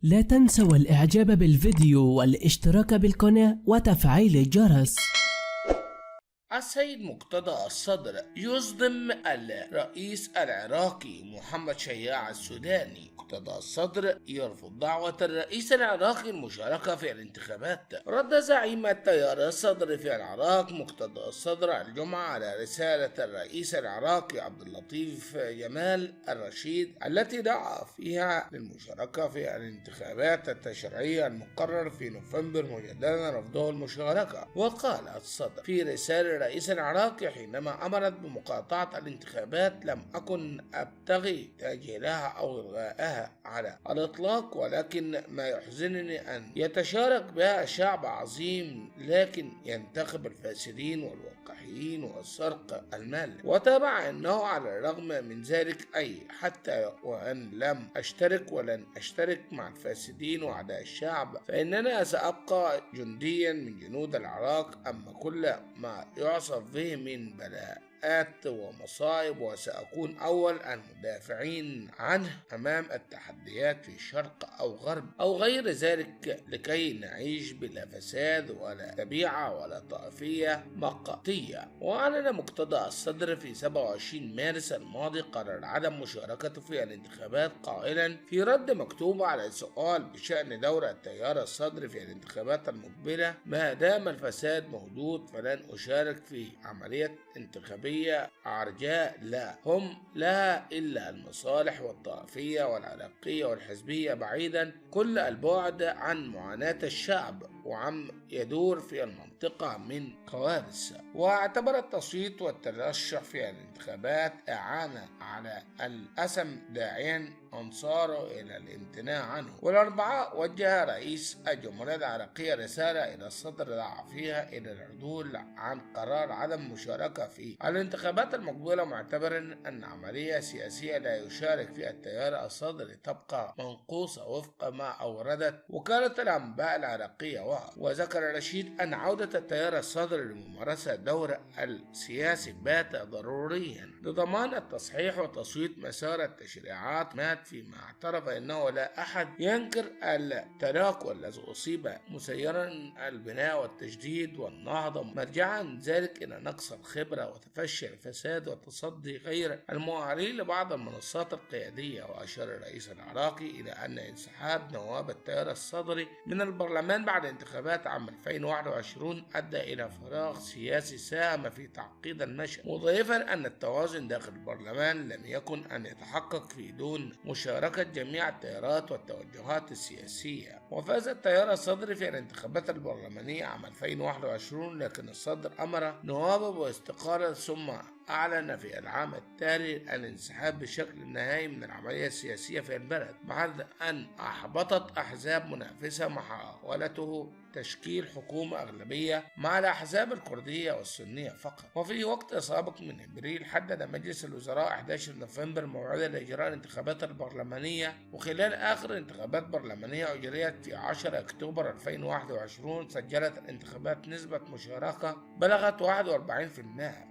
لا تنسوا الإعجاب بالفيديو والاشتراك بالقناة وتفعيل الجرس. السيد مقتدى الصدر يصدم الرئيس العراقي محمد شياع السوداني. مقتدى الصدر يرفض دعوة الرئيس العراقي المشاركة في الانتخابات. رد زعيم التيار الصدر في العراق مقتدى الصدر الجمعة على رسالة الرئيس العراقي عبد اللطيف جمال الرشيد التي دعا فيها للمشاركة في الانتخابات التشريعية المقرر في نوفمبر، مجددا رفضه المشاركة. وقال الصدر في رسالة الرئيس العراقي حينما أمرت بمقاطعة الانتخابات: لم أكن أبتغي تأجيلها أو إلغائها على الإطلاق، ولكن ما يحزنني أن يتشارك بها شعب عظيم لكن ينتخب الفاسدين والوقاحين والسرق المال. وتابع أنه على الرغم من ذلك، أي حتى وأن لم أشترك ولن أشترك مع الفاسدين وأعداء الشعب، فإننا سأبقى جنديا من جنود العراق. أما كل ما يعصف به من بلاءات ومصائب، وسأكون أول المدافعين عنه أمام التحديات في شرق أو غرب أو غير ذلك، لكي نعيش بلا فساد ولا تبيعة ولا طائفية مقاطية. وأعلن مقتدى الصدر في 27 مارس الماضي قرار عدم مشاركته في الانتخابات، قائلا في رد مكتوب على سؤال بشأن دور التيار الصدري في الانتخابات المقبلة: ما دام الفساد موجود فلن أشارك في عملية انتخابية عرجاء لا هم لها إلا المصالح والطائفية والعلاقية والحزبية، بعيدا كل البعد عن معاناة الشعب وعم يدور في المنطقة من كوارث. واعتبر التصويت والترشح في الانتخابات إعانة على الأسم، داعيا أنصاره إلى الامتناع عنه. والأربعاء وجه رئيس الجمهورية العراقية رسالة إلى الصدر دعا فيها إلى العدول عن قرار عدم مشاركة في الانتخابات المقبلة، معتبرا أن عملية سياسية لا يشارك فيها التيار الصدري تبقى منقوصة وفق ما أوردت وكالة الأنباء العراقية. وذكر رشيد أن عودة التيار الصدري لممارسة دور السياسي بات ضروريا لضمان التصحيح وتصويت مسار التشريعات، فيما اعترف أنه لا أحد ينكر التراكم الذي أصيب مسيرا البناء والتجديد والنهضة، مرجعا ذلك إلى نقص الخبرة وتفشي الفساد وتصدي غير المعارين لبعض المنصات القيادية. وأشار الرئيس العراقي إلى أن انسحاب نواب التيار الصدري من البرلمان بعد انتخابات عام 2021 أدى إلى فراغ سياسي ساهم في تعقيد المشهد، مضيفا أن التوازن داخل البرلمان لم يكن أن يتحقق في دون مشاركة جميع التيارات والتوجهات السياسية. وفاز التيار الصدري في الانتخابات البرلمانية عام 2021، لكن الصدر أمر نوابه باستقالة ثم أعلن في العام التالي الانسحاب بشكل نهائي من العملية السياسية في البلد، بعد أن أحبطت أحزاب منافسة محاولته تشكيل حكومة أغلبية مع الأحزاب الكردية والسنية فقط. وفي وقت سابق من إبريل حدد مجلس الوزراء 11 نوفمبر موعدا لإجراء الانتخابات البرلمانية، وخلال آخر انتخابات برلمانية أجريت في 10 أكتوبر 2021 سجلت الانتخابات نسبة مشاركة بلغت 41%.